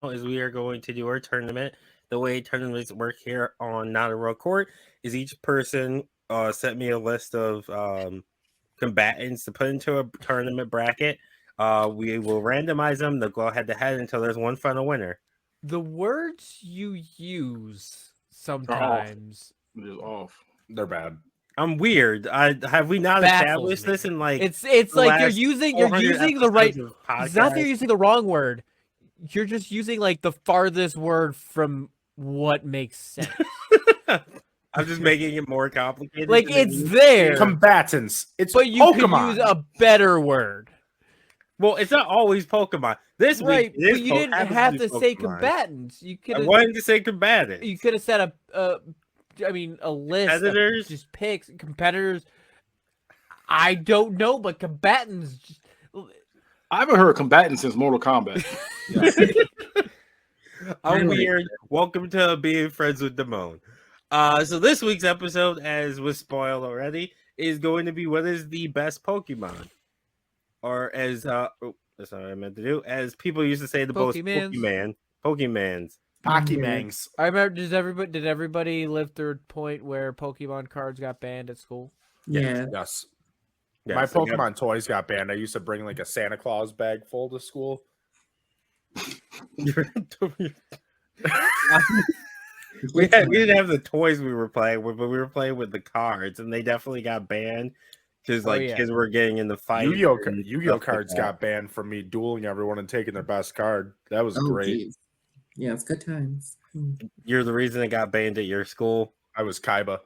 is we are going to do our tournament. The way tournaments work here on Not a Row Court is each person sent me a list of combatants to put into a tournament bracket. We will randomize them. They'll go head to head until there's one final winner. The words you use sometimes They're off. They're bad. I'm weird. Have we not Baffles established me. this in like it's the like you're last using 400 the right. episodes of It's not that you're podcasts? using the wrong word. You're just using like the farthest word from what makes sense. I'm just making it more complicated. Like than it it's needs to there, be. Combatants. It's but you Pokemon. could use a better word. Well, it's not always Pokemon. This Right, week, it but is you didn't happens have be to say Pokemon. combatants. You could I have. wanted to say combatants. You could have said a list of Competitors? just picks competitors. I don't know, but combatants. I haven't heard combatant since Mortal Kombat. I'm weird. Welcome to Being Friends with Damone. So this week's episode, as was spoiled already, is going to be what is the best Pokemon, or as that's not what I meant to do. As people used to say, the most Pokemans. Pokemans. Pokemangs. I remember. Did everybody live through a point where Pokemon cards got banned at school? Yeah. Yes. Yes, My I got- Pokemon toys got banned. I used to bring like a Santa Claus bag full to school. we didn't have the toys we were playing with, but we were playing with the cards, and they definitely got banned because kids were getting in the fight. Yu-Gi-Oh cards got banned from me dueling everyone and taking their best card. That was great. Geez. Yeah, it's good times. You're the reason it got banned at your school. I was Kaiba.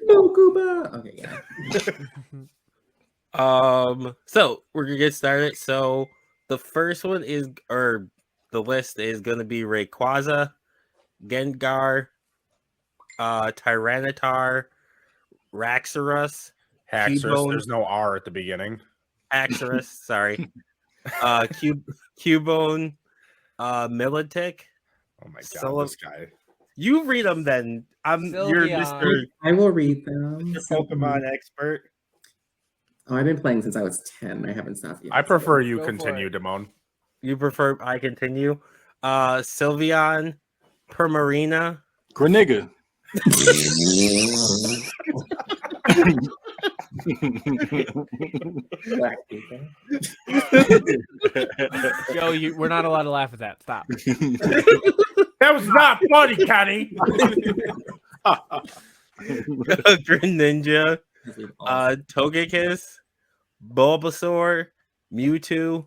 No, Cuba. Okay, yeah. So we're gonna get started. So the first one is, or the list is gonna be Rayquaza, Gengar, Tyranitar, Raxorus, Haxorus. Cubone. There's no R at the beginning. Axorus, sorry, Cubone, Militic. Oh my god, This guy. You read them then. You're Mr. I will read them. Pokemon expert. Oh, I've been playing since I was 10. I haven't stopped yet. I prefer you Go for continue, it. Damone. You prefer I continue. Sylveon, Primarina, Greninja. Black people. Joe, we're not allowed to laugh at that. Stop. That was not funny, Kenny. Greninja, Togekiss, Bulbasaur, Mewtwo,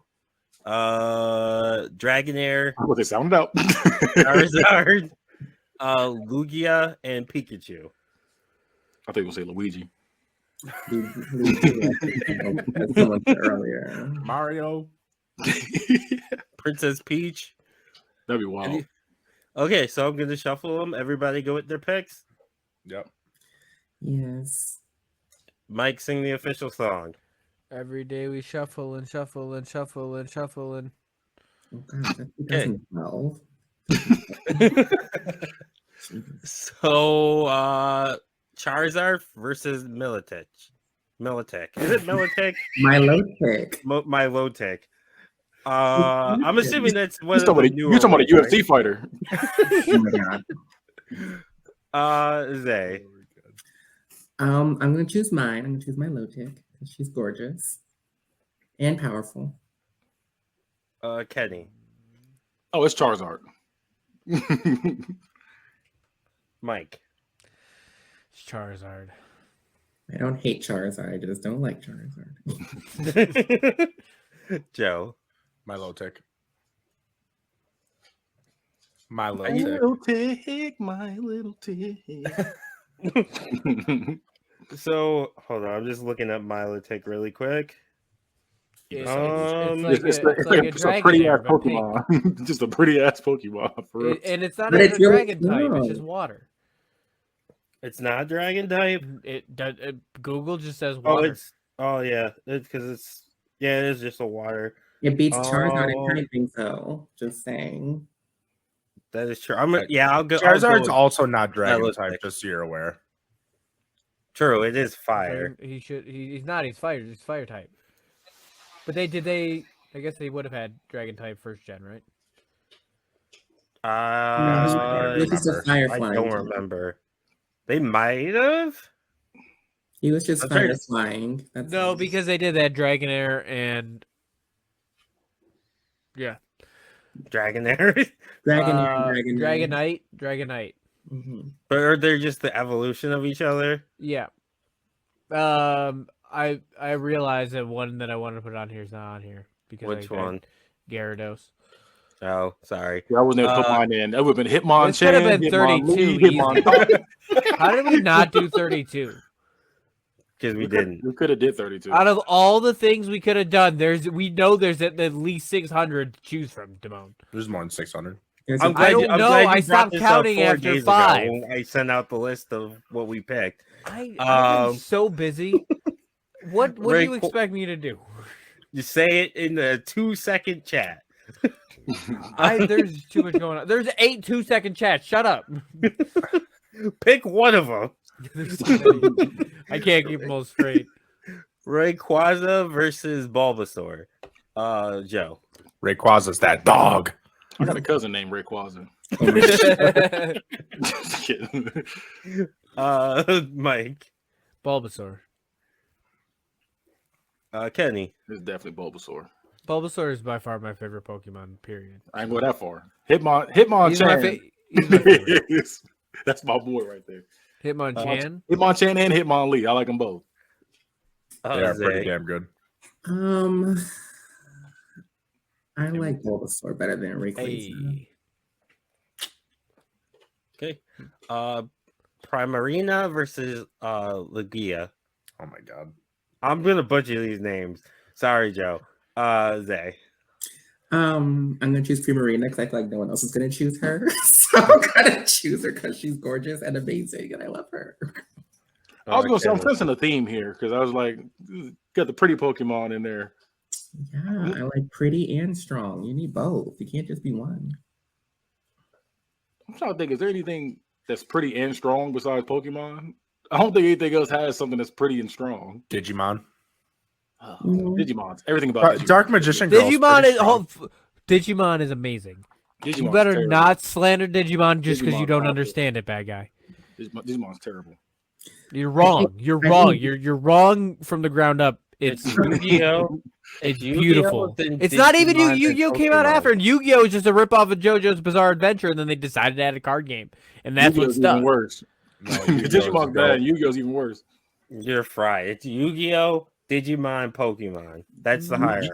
Dragonair, What they sound out. Charizard, Lugia, and Pikachu. I think we'll say Luigi. Someone said earlier. Mario. Princess Peach. That'd be wild. Okay, so I'm going to shuffle them. Everybody go with their picks. Yep. Yes. Mike, sing the official song. Every day we shuffle and shuffle and shuffle and shuffle and. Oh, God, that's 2012. So, Charizard versus Militic. Is it Militic? Milotic. Milotic. I'm assuming that's one You're of the talking newer about a ones, UFC fighter. Oh my God. Zay. I'm gonna choose mine. I'm gonna choose Milotic because she's gorgeous and powerful. Kenny. Oh, it's Charizard. Mike. It's Charizard. I don't hate Charizard. I just don't like Charizard. Joe. Milotic. My little tick, my little tick. So, hold on. I'm just looking at Milotic really quick. It's It's like a a dragon pretty ass air, but pink. Pokemon. Just a pretty ass Pokemon. For real. And it's not But even it's a really dragon type. It's cool. just water. It's not dragon type. Google just says Oh, water. yeah. It's because it is just a water. It beats Charizard Oh. in typing, so just saying. That is true. I'll go. Charizard's also not dragon Milotic. type, just so you're aware. True. It is fire. He's not. He's fire. He's fire type. But they I guess they would have had Dragon type first gen, right? He was just a fire I flying. don't remember. They might have. He was just I'm trying fire to- flying. That's No, all. because they did that Dragonair and yeah, Dragonair. Dragonite. Dragonite. Mm-hmm. But are they just the evolution of each other? Yeah. I realized that one that I wanted to put on here is not on here because Which one? Gyarados. Oh, sorry. That wasn't put mine in. That would have been Hitmon. This could have been Hitmon 32 Lee, Hitmon. How did we not do 32? Because we didn't. We could have did 32. Out of all the things we could have done, we know there's at least 600 to choose from, Damone. There's more than 600. I'm glad I don't I'm know. glad you I brought stopped this up counting 4 after days ago 5. when I sent out the list of what we picked. I'm so busy. What do Very you expect me to do? You say it in the 2-second chat. There's too much going on. There's 8 2-second chats. Shut up. Pick one of them. There's so many. I can't keep them all straight. Rayquaza versus Bulbasaur. Joe. Rayquaza's that dog. I got a cousin named Rayquaza. Mike. Bulbasaur. Kenny. It's definitely Bulbasaur. Bulbasaur is by far my favorite Pokemon, period. I ain't go that far. Hitmon He's my, Chan. he's my favorite. That's my boy right there. Hitmonchan. Hitmon Chan and Hitmon Lee. I like them both. They are pretty Zay. damn good. I like Bulbasaur better than Rayquaza. Hey. Okay. Primarina versus Lugia. Oh my god. I'm gonna butcher these names. Sorry, Joe. Zay. I'm gonna choose Primarina because I feel like no one else is gonna choose her. So I'm gonna choose her because she's gorgeous and amazing, and I love her. I was gonna say I'm sensing a theme here because I was like, got the pretty Pokemon in there. Yeah, I like pretty and strong. You need both. You can't just be one. I'm trying to think, is there anything that's pretty and strong besides Pokemon? I don't think anything else has something that's pretty and strong. Digimon. Digimon. Everything about Digimon. Dark Magician Girl. Digimon is amazing. Digimon's You better terrible. not slander Digimon just because you Digimon's don't awful. understand it, bad guy. Digimon's terrible. You're wrong. You're wrong. You're wrong from the ground up. It's Yu-Gi-Oh. It's Yu-Gi-Oh, beautiful. then It's not even Digimon, Yu-Gi-Oh then came out Pokemon. after, and Yu-Gi-Oh is just a ripoff of JoJo's Bizarre Adventure, and then they decided to add a card game, and that's what Yu-Gi-Oh's stuck. even worse. No, Yu-Gi-Oh's Digimon's bad, dope. and Yu-Gi-Oh's even worse. You're fried. It's Yu-Gi-Oh, Digimon, Pokemon. That's the hierarchy.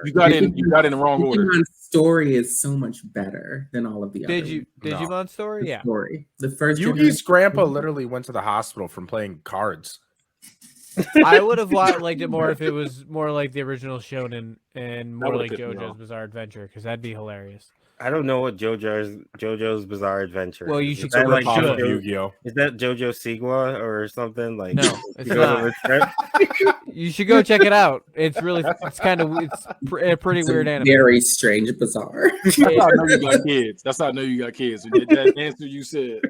You got in the wrong order. Digimon's story is so much better than all of the other Digimon story? Yeah. story. The first Yugi's generation- grandpa literally went to the hospital from playing cards. I would have liked it more if it was more like the original Shonen and more would've like pissed me JoJo's off. Bizarre Adventure, because that'd be hilarious. I don't know what JoJo's Bizarre Adventure. Well, you is. should Is that go like watch Off it. of Yu-Gi-Oh. Is that JoJo Sigwa or something like? No, it's you go on not. a trip? You should go check it out. It's really, it's kind of, a pretty It's a weird anime. very strange, bizarre. That's how I know you got kids. That's how I know you got kids. That answer you said.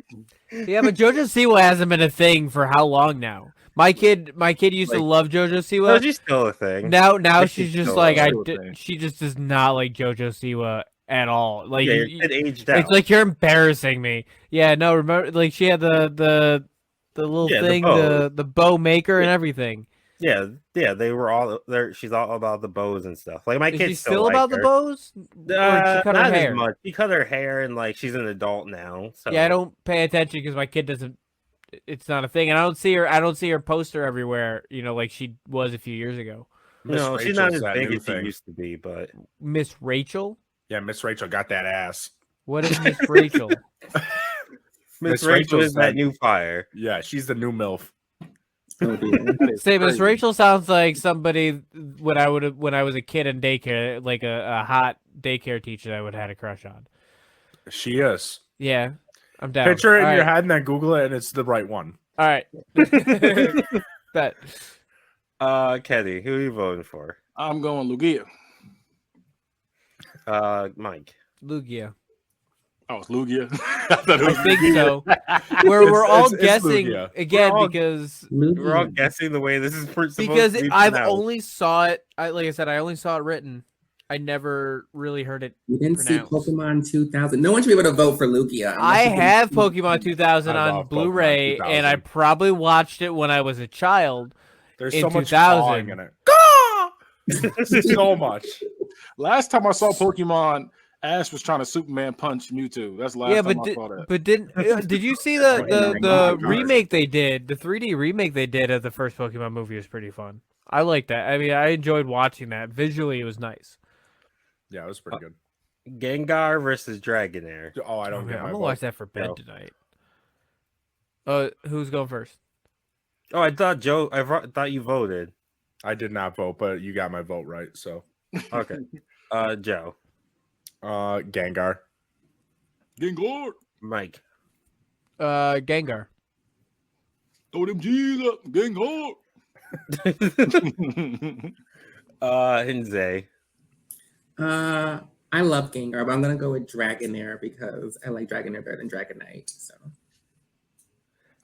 Yeah, but JoJo Siwa hasn't been a thing for how long now? My kid used to love JoJo No, Siwa. she's still a thing. Now Like, she's she's just still like still a thing. she just does not like JoJo Siwa at all. Like Yeah, it aged out. it's like you're embarrassing me. Yeah, no, remember like she had the little Yeah, the thing, bow. the bow maker and everything. yeah, they were all there. She's all about the bows and stuff. Like my Is kids she still still like about the her. bows? Or she cut her Not hair? as much. She cut her hair and like she's an adult now. So Yeah, I don't pay attention because my kid doesn't. It's not a thing, and I don't see her poster everywhere. You know, like she was a few years ago. No, Miss she's not Rachel's as that big new as she thing. used to be. But Miss Rachel. Yeah, Miss Rachel got that ass. What is Miss Rachel? Miss Miss Rachel Rachel's is that that- new fire. Yeah, she's the new MILF. Oh, dear. Say, Miss Rachel sounds like somebody when I was a kid in daycare, like a hot daycare teacher that I would have had a crush on. She is. Yeah, I'm down. Picture it in All your right. head and then Google it, and it's the right one. All right. Bet. Kenny, who are you voting for? I'm going Lugia. Mike. Lugia. Oh, it's Lugia. I thought it was I think Lugia. so. We're all it's guessing Lugia. again We're all- because We're all guessing the way this is supposed because to be I've pronounced. only saw it. Like I said, I only saw it written. I never really heard it. You didn't see pronounced. Pokemon 2000. No one should be able to vote for Lugia. I unless you have didn't see Pokemon 2000 I on love Pokemon Blu-ray, and I 2000. probably watched it when I was a child. There's in so much 2000. clawing in it. So much. Last time I saw Pokemon, Ash was trying to Superman punch Mewtwo. That's the last time I saw that. But did you see Oh, the God. remake they did? The 3D remake they did of the first Pokemon movie was pretty fun. I like that. I mean, I enjoyed watching that. Visually, it was nice. Yeah, it was pretty good. Gengar versus Dragonair. Oh, I don't Okay, get I'm my gonna vote. watch that for bed No. tonight. Who's going first? Oh, I thought Joe. Thought you voted. I did not vote, but you got my vote right. So, Okay. Joe. Gengar. Gengar, Mike. Gengar. throw them G's up, Gengar. Hinze. I love Gengar, but I'm gonna go with Dragonair because I like Dragonair better than Dragonite. So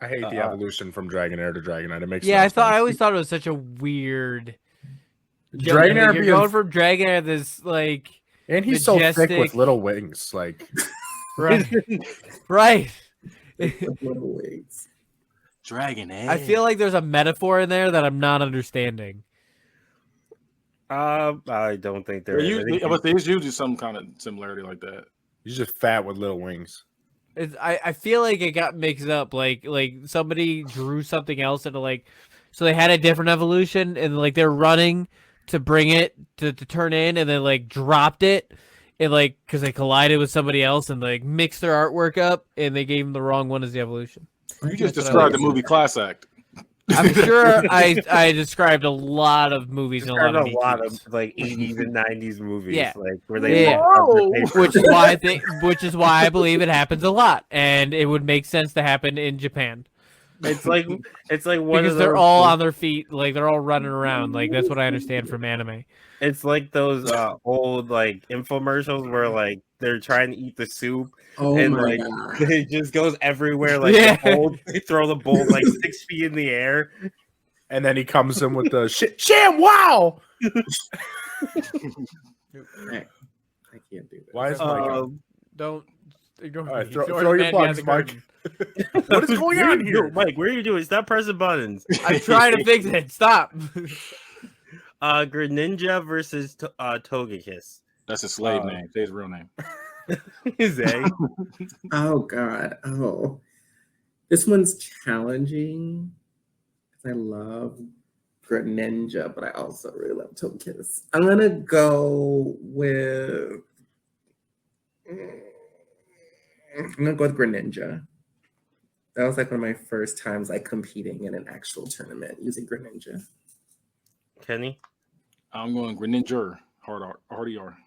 I hate the evolution from Dragonair to Dragonite. It makes Yeah, no I always sense. thought it was such a weird. jump. Dragonair Like, you're being- going from Dragonair this like and he's so thick majestic- with little wings. Like, right, right. little wings. Dragonair. I feel like there's a metaphor in there that I'm not understanding. I don't think there is. I think There's usually some kind of similarity like that. he's just fat with little wings. I feel like it got mixed up. Like somebody drew something else into like, so they had a different evolution and like they're running to bring it to turn in and then like dropped it and like because they collided with somebody else and like mixed their artwork up and they gave them the wrong one as the evolution. You just That's what I described like. the movie Class Act. I'm sure I described a lot of movies and a lot of a lot meet-cutes. of like 80s and 90s movies. Yeah. Like where they Yeah. marked up the paper. which is why I believe it happens a lot and it would make sense to happen in Japan. It's like one Because of they're those, all on their feet, like they're all running around. Like that's what I understand from anime. It's like those old like infomercials where like they're trying to eat the soup Oh and my like god. it just goes everywhere. Like Yeah. the bowl, they throw the bowl like 6 feet in the air. And then he comes in with the sham. Wow. I can't do this. Why is Mike? Don't ignore All right, me. throw George your Mann plugs, behind Mike. the curtain. What is going on here? Mike? What are you doing? Stop pressing buttons. I'm trying to fix it. Stop. Greninja versus Togekiss. That's his slave name. Say his real name. Zay. Oh god. Oh. This one's challenging because I love Greninja, but I also really love Togekiss. I'm gonna go with Greninja. That was like one of my first times like competing in an actual tournament using Greninja. Kenny. I'm going Greninja. Hard ER.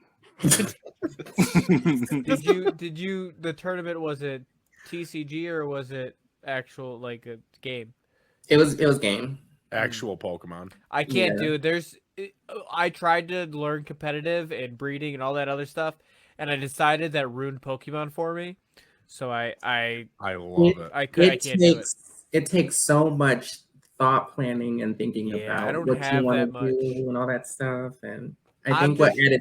Did you the tournament, was it TCG or was it actual like a game? It was game. Actual Pokemon. I can't Yeah. do it. I tried to learn competitive and breeding and all that other stuff, and I decided that ruined Pokemon for me. So I love it. I can't do it. It takes so much thought planning and thinking Yeah, I about don't what you have want that to much. do and all that stuff. And I I'm think just-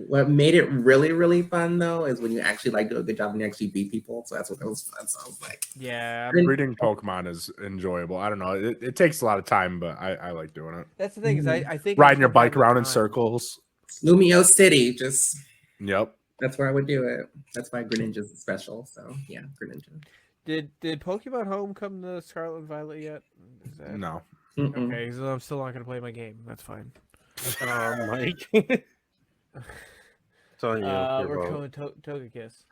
what made it really, really fun though is when you actually like do a good job and you actually beat people. So that's what it was fun. So I was like, Yeah, Breeding Pokemon is enjoyable. I don't know. It takes a lot of time, but I like doing it. that's the thing is I think I Riding your just don't bike have the around in time. circles. Lumio City, just Yep. that's where I would do it. That's why Greninja's special. So yeah, Greninja. Did Pokemon Home come to Scarlet and Violet yet? Is that... No. Mm-mm. Okay, so I'm still not gonna play my game. That's fine. Mike. It's on you. your We're vote. going Togekiss.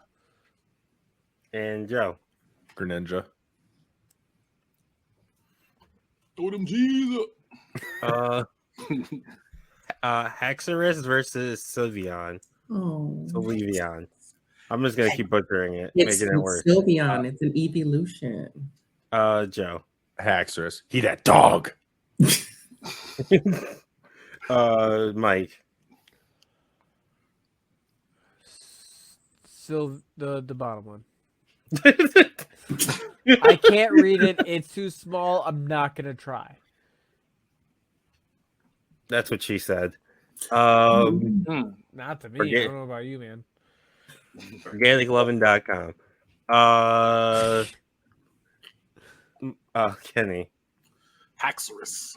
And Joe. Greninja. Throw them G's up. Haxorus versus Sylveon. Oh, Sylveon. I'm just gonna keep butchering it, it's making it worse. Sylveon. It's an evolution. Joe. Haxorus. He that dog. Mike. Still the bottom one. I can't read it. It's too small. I'm not gonna try. That's what she said. Not to me. Forget- I don't know about you, man. Organiclovin.com. Kenny. Haxorus.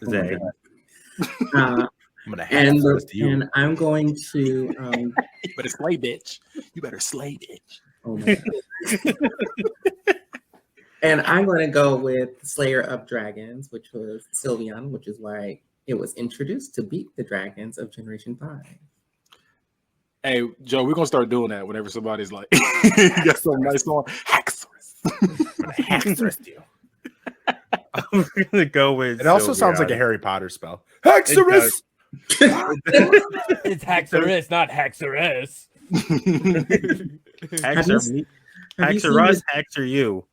Zay. Uh, I'm gonna and have this to you. and I'm going to You better slay, bitch. You better slay, bitch. oh my God. And I'm going to go with Slayer of Dragons, which was Sylveon, which is why it was introduced to beat the dragons of Generation 5. Hey, Joe, we're gonna start doing that whenever somebody's like, you got something nice on. Haxorus. Haxorus you. I'm gonna go with. It also sounds like a Sylveon. Harry Potter spell. Haxorus. It's Haxorus, not Haxorus. Haxor, Have you seen Haxor us, this- Haxor you.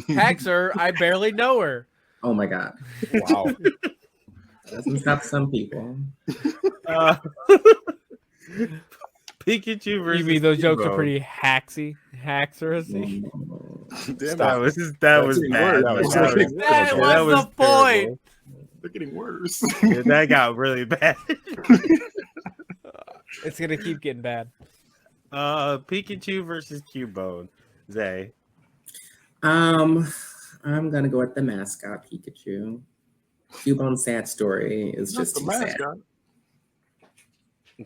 Haxor, I barely know her. Oh my God. Wow. Doesn't stop some people. Pikachu versus. You mean those jokes are Cubone. pretty Haxorus-y? Damn, That was that was getting bad. worse. That was- That that was the point. terrible. they're getting worse. Yeah, that got really bad. It's gonna keep getting bad. Pikachu versus Cubone. Zay. I'm gonna go with the mascot Pikachu. Cubone's sad story is just the too sad. mascot.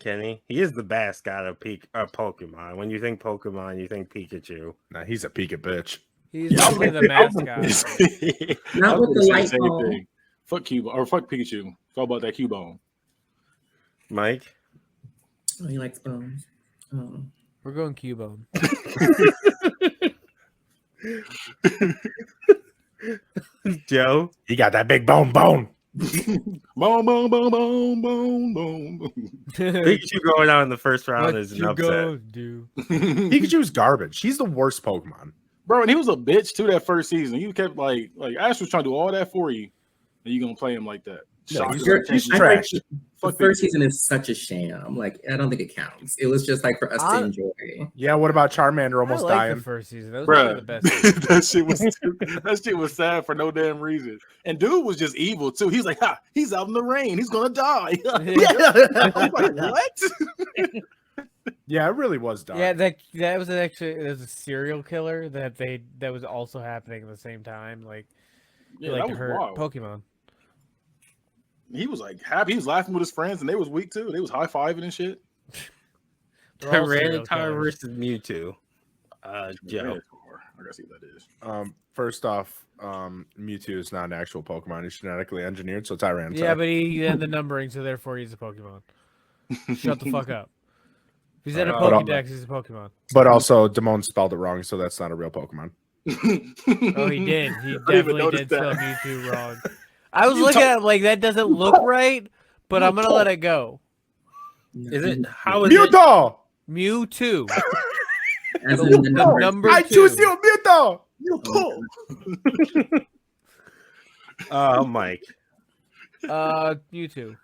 Kenny. He is the mascot of Pokemon. When you think Pokemon, you think Pikachu. Nah, he's a Pika bitch. He's definitely the mascot. Not with the light bulb. thing. Fuck Cubone or fuck Pikachu. It's all about that Cubone. Mike. Oh, he likes bones. Oh. We're going Cubone. Joe. He got that big bone. Boom, boom, boom, boom, boom, boom, boom. Pikachu going out in the first round What is an you upset. gonna do? Pikachu's garbage. He's the worst Pokemon. Bro, and he was a bitch too that first season. You kept like Ash was trying to do all that for you, and you gonna play him like that. No, Shocker. he's I trash. think the Fuck first Pikachu. season is such a sham. Like, I don't think it counts. It was just like for us to I- enjoy. Yeah, what about Charmander I almost like dying? the first season. That was Bruh, probably the best. Season. that shit was sad for no damn reason. And dude was just evil too. He's like, ha, he's out in the rain. He's gonna die. I'm like, what? Yeah, it really was dark. Yeah, that was actually there's a serial killer that was also happening at the same time. Like, Yeah, like that was her wild. Pokemon. He was like happy. He was laughing with his friends, and they was weak too. They was high fiving and shit. They're all serial Tyranitar killers. versus Mewtwo. Joe. I gotta see what that is. First off, Mewtwo is not an actual Pokemon. He's genetically engineered, so Tyranitar. Yeah, but he had the numbering, so therefore he's a Pokemon. Shut the fuck up. If he's in a But, Pokédex, he's a Pokemon. But also, Damone spelled it wrong, so that's not a real Pokemon. Oh, he did. He I didn't even definitely notice did spell that. Mewtwo wrong. I was looking at it like that doesn't look right, but I'm gonna let it go. Is it? How is it? Mewtwo! Mewtwo. As in the number. Number I two. choose you, Mewtwo! Mike. Mewtwo.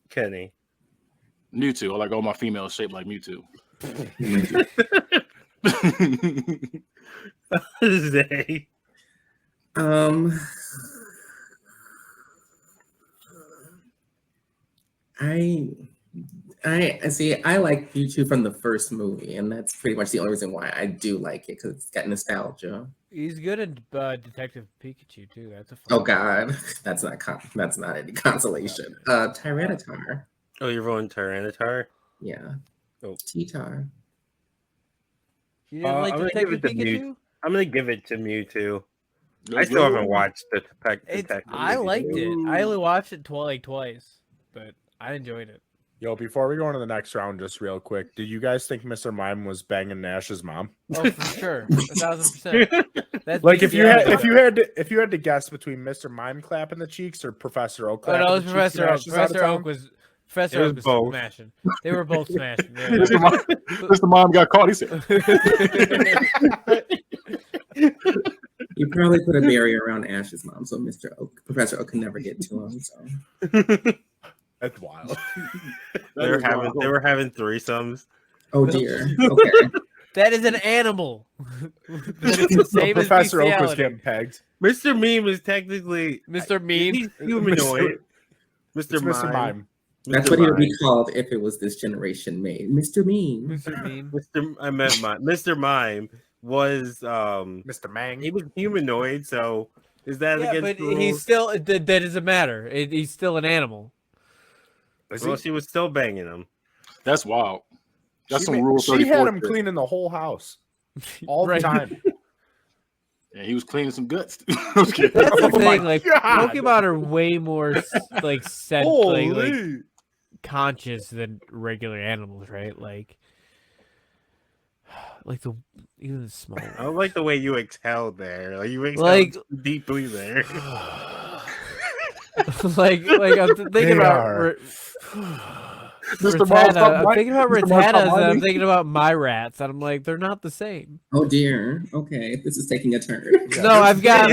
Kenny. Mewtwo. I like all my females shaped like Mewtwo. Zay. I see. I like Pikachu from the first movie, and that's pretty much the only reason why I do like it, because it's got nostalgia. He's good at Detective Pikachu too. That's a fun Oh God, that's not any consolation. Tyranitar, Oh, you're voting Tyranitar? yeah. Oh. T-Tar. You didn't like I'm gonna give Detective it to Pikachu? I'm gonna give it to Mewtwo. I Let's still go. haven't watched the It's, Detective. I Pikachu. liked it. I only watched it twice, but I enjoyed it. Yo, before we go into the next round, just real quick, did you guys think Mr. Mime was banging Nash's mom? Oh, for sure, 1,000%. That's Like, if you had BTS. if you had to guess between Mr. Mime clapping the cheeks or Professor Oak Oh, clapping no, it was the cheeks, Professor Oak. Nash is out of Professor town? Oak was Professor It was Oak was both. smashing. They were both smashing. Yeah. Mr. Mom got caught. He said, You probably put a barrier around Ash's mom, so Professor Oak can never get to him. So, That's wild. They were having threesomes. oh dear. Okay. That is an animal. It's the same as Professor Oak was bestiality. getting pegged. Mr. Meme is technically Mr. Meme. He's humanoid. It's Mr. Mr. Mime. Mime. That's Mr. what he would be Mime. called if it was this generation made. Mr. Mean. Mr. Meme. I meant Mime. Mr. Mime was Mr. Mang. he was humanoid, so is that Yeah, against but the he's rules? still that doesn't matter. He's still an animal. Well, she was still banging him. That's wild. That's She some ma- Rule She 34 had him shit. cleaning the whole house all Right. the time. Yeah, he was cleaning some guts. I'm just kidding. That's the Oh my thing. Like God. Pokemon are way more like Holy. conscious than regular animals, right? Like the even the small. I don't like the way you exhaled there. Like you exhaled Like- deeply there. like I'm thinking They about are. Mr. Mom, Rattata. stop I'm whining. thinking about Mr. Mom, stop Rattatas, and I'm whining. thinking about my rats, and I'm like, they're not the same. Oh dear. Okay, this is taking a turn. Yeah, No, this- I've got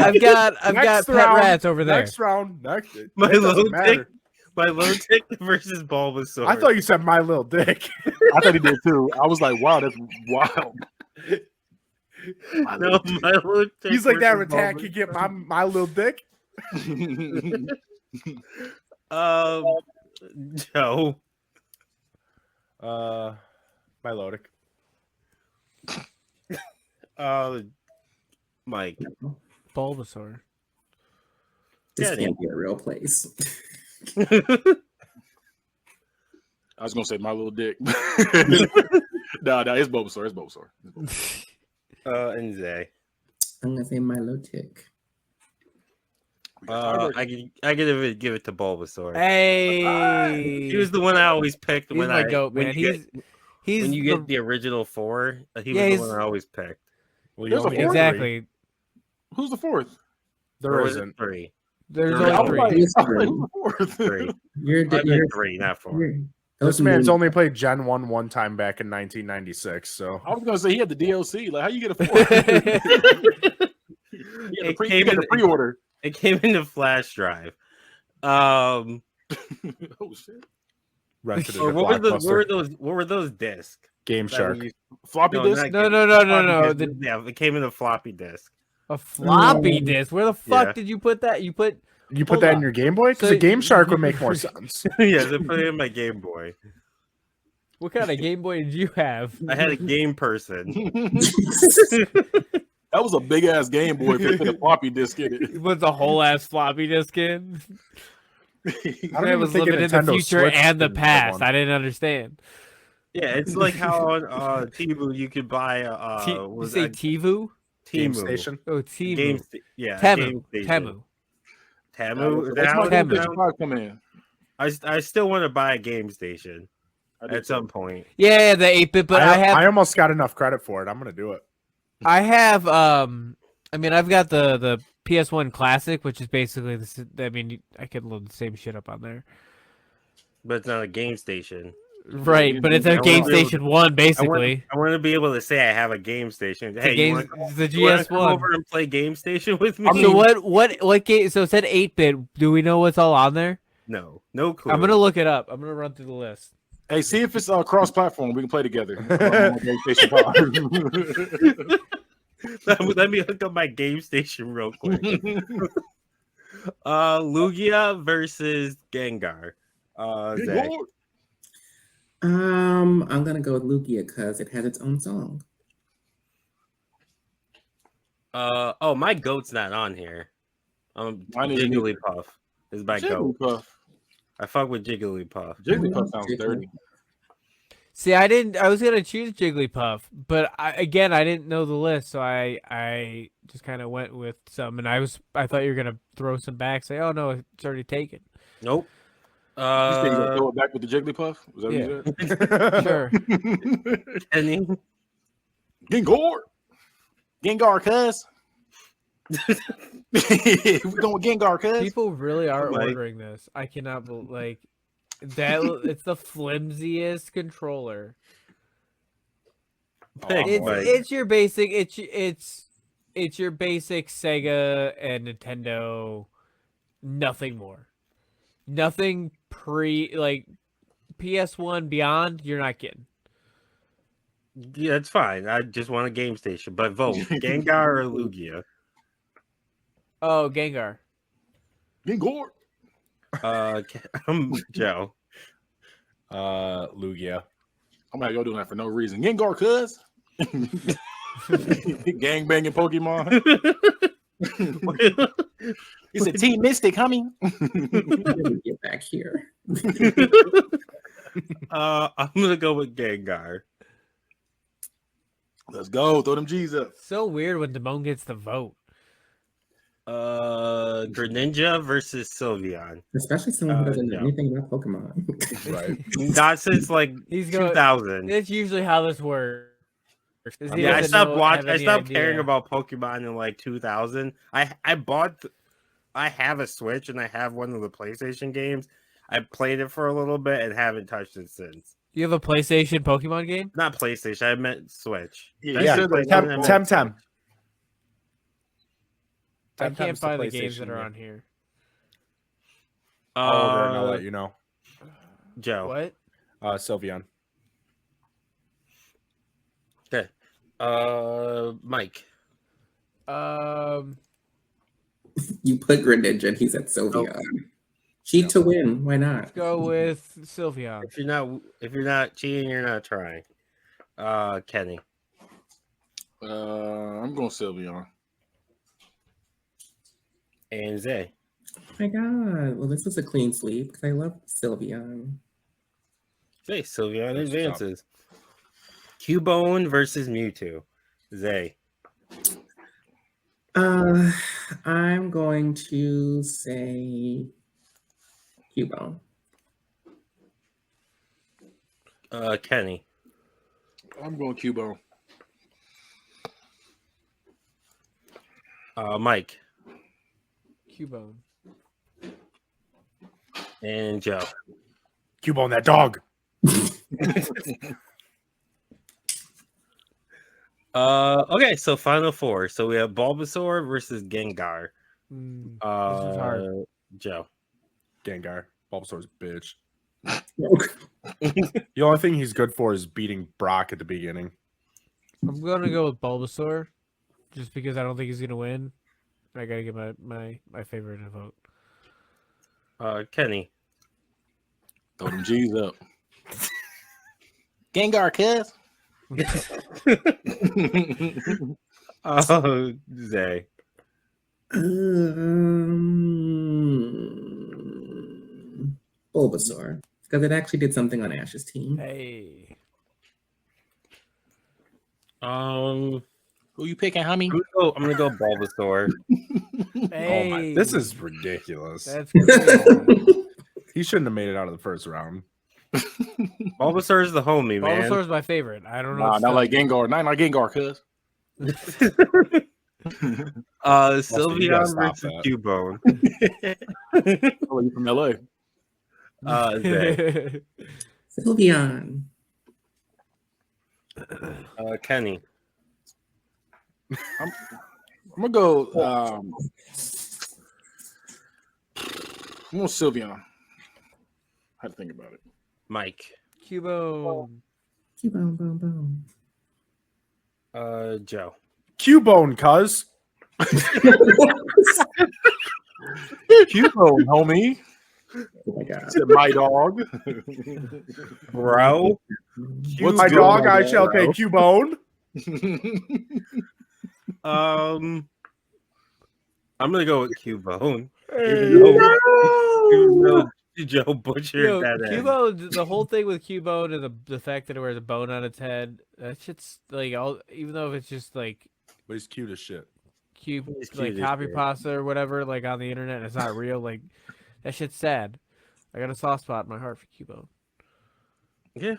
Next pet round, rats over there. Next round. Next. My It doesn't little matter. dick. My low tick versus Bulbasaur. I thought you said my little dick. I thought he did too. I was like, wow, that's wild. no, my low tick. He's like that versus attack. You get my little dick. Joe. My Lodic. Mike. Bulbasaur. This Yeah, can't be a real place. I was gonna say my little dick. no, it's Bulbasaur. It's Bulbasaur. And Zay. I'm gonna say Milo Tick. I could give it to Bulbasaur. Hey, He was the one I always picked he's when my I goat, when man. you He's when you the- get the original 4. He Yeah, was he's- the one I always picked. Well, There's a only get fourth? three. exactly. Who's the fourth? There Or was it isn't. 3. There's Yeah, I only was three. He's Who's three. the fourth? 3. You're, I you're, meant 3, not 4. you're- This those man's movies- only played Gen 1 one time back in 1996. So I was gonna say he had the DLC. Like, how you get a fourth? He had the It the pre-order. It came in the flash drive. Oh shit! rented it Or at what were those discs? Game that Shark. we used- Floppy No, disk. not No, game- no, no, no, floppy no. disk. Yeah, it came in a floppy disk. A floppy Oh. disk. Where the fuck Yeah. did you put that? You put You put Hold that on. in your Game Boy? Because So a Game Shark would make more sense. Yeah, they put it in my Game Boy. what kind of Game Boy did you have? I had a game person. That was a big ass Game Boy. If they put a floppy disk in it. You put the whole ass floppy disk in. I don't It even was think a living in the Nintendo future Switch and the didn't have past. one. I didn't understand. Yeah, it's like how on Temu you could buy a You was say that Tivu? Game Temu Station. Oh, Tivu. yeah, Temu. Game Station. Temu. Temu. Is that That's how my it's Game Temu. Station 5 come in. I still want to buy a game station I do at some point. Yeah, the 8-bit, but I I have almost got enough credit for it. I'm gonna do it. I have I mean I've got the PS1 Classic, which is basically I mean I could load the same shit up on there. But it's not a game station. Right, but it's I a wanna Game be able to- Station 1 basically. I want to be able to say I have a game station. The Hey, game, you want the to come GS1. over and play game station with me? So what game? So it said 8-bit. Do we know what's all on there? No clue. I'm gonna look it up. I'm gonna run through the list. Hey, see if it's cross-platform. We can play together. On Game Station 5. Let me hook up my game station real quick. Lugia versus Gengar. Zach. I'm gonna go with Lugia because it has its own song. Oh, my goat's not on here. Mine isn't either. Jigglypuff is my goat. Jigglypuff. I fuck with Jigglypuff. Jigglypuff sounds dirty. See, I was gonna choose Jigglypuff, but I didn't know the list, so I just kind of went with some, and I thought you were gonna throw some back, say, oh no, it's already taken. Nope. You said you gonna throw it back with the Jigglypuff? Was that Yeah. what you Sure. said? Kenny. Gengar. Gengar, cuz. We going with Gengar, cuz. People really are Like- ordering this. I cannot believe that. It's the flimsiest controller. Pick, Oh, boy. It's your basic. It's your basic Sega and Nintendo. Nothing more. Nothing PS1 beyond. You're not getting. Yeah, it's fine. I just want a game station, but vote Gengar or Lugia. Oh, Gengar. Gengar. Joe. Lugia. I'm like, y'all doing that for no reason. Gengar, cuz. Gang banging Pokemon. It's a Team Mystic, homie. Let me get back here. I'm gonna go with Gengar. Let's go. Throw them G's up. So weird when Damone gets the vote. Greninja versus Sylveon. Especially someone who doesn't know no. anything about Pokemon. Right. Not since like He's going. 2000. That's usually how this works. is he Yeah, I doesn't stopped know- watching. have I any stopped caring idea. about Pokemon in like 2000. I bought. I have a Switch and I have one of the PlayStation games. I played it for a little bit and haven't touched it since. You have a PlayStation Pokemon game? Not PlayStation. I meant Switch. Yeah, Did I yeah, say like, PlayStation? Tem- I meant Temtem. Switch. I Temtem's can't find the PlayStation games that are game. on here. I'll order and I'll let you know. Joe. What? Sylveon. Okay. Mike. You put Greninja and he said Sylveon. Cheat Yeah. to win. Why not? Let's go with Sylveon. If you're not cheating, you're not trying. Kenny. I'm going Sylveon. And Zay. Oh my god. Well, this was a clean sweep because I love Sylveon. Zay, Sylveon That's advances. Cubone versus Mewtwo. Zay. I'm going to say Cubone. Kenny. I'm going Cubone. Mike. Cubone. And Joe. Cubone, that dog. Okay, so final four. So we have Bulbasaur versus Gengar. This is hard. Joe. Gengar. Bulbasaur's a bitch. The only thing he's good for is beating Brock at the beginning. I'm gonna go with Bulbasaur, just because I don't think he's gonna win. I gotta give my favorite a vote. Kenny. Throw them G's up. Gengar, cuz. Zay. Bulbasaur. Because it actually did something on Ash's team. Hey. Who you picking, homie? I'm gonna go Bulbasaur. Hey. Oh my, this is ridiculous. That's crazy. He shouldn't have made it out of the first round. Bulbasaur is the homie, man. Bulbasaur's my favorite. I don't know. Nah, what's not up. like Gengar. Not like Gengar, cuz. Sylveon stop versus that. Cubone. Oh, you from LA? Zay. Sylveon. Kenny. I'm gonna go. I'm going Sylveon. I had to think about it. Mike. Cubone. Cubone, boom, boom. Joe. Cubone, cuz. Cubone, homie. Oh my god. Said my dog. Bro. What's My good, dog, my I dog, shall bro? take Cubone. I'm gonna go with Cubone. Hey. Even though Joe butchered Yo, that end. Cubone, the whole thing with Cubone and the fact that it wears a bone on its head, that shit's like all. Even though if it's just like But he's cute as shit. cube, He's like cute as copy shit. pasta or whatever, like on the internet, and it's not real. Like that shit's sad. I got a soft spot in my heart for Cubone. Yeah.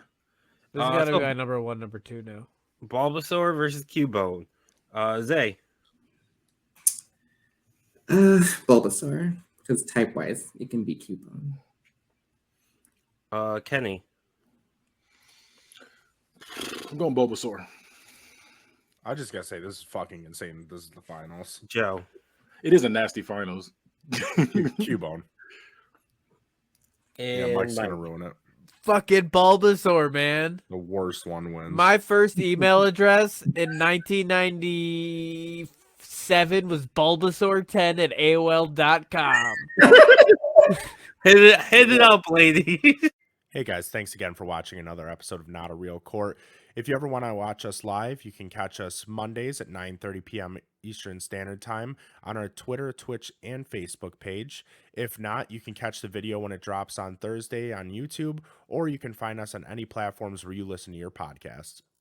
This has got to so- be my number one, number two now. Bulbasaur versus Cubone. Zay. Bulbasaur. Because type wise, it can be Cubone. Kenny. I'm going Bulbasaur. I just gotta say, this is fucking insane. This is the finals. Joe. It is a nasty finals. Cubone. And Yeah, Mike's Mike. gonna ruin it. Fucking Bulbasaur, man. The worst one wins. My first email address in 1997 was Bulbasaur10 at AOL.com. Hit it up, lady. Hey guys, thanks again for watching another episode of Not a Real Court. If you ever want to watch us live, you can catch us Mondays at 9:30 p.m. Eastern Standard Time on our Twitter, Twitch, and Facebook page. If not, you can catch the video when it drops on Thursday on YouTube, or you can find us on any platforms where you listen to your podcasts.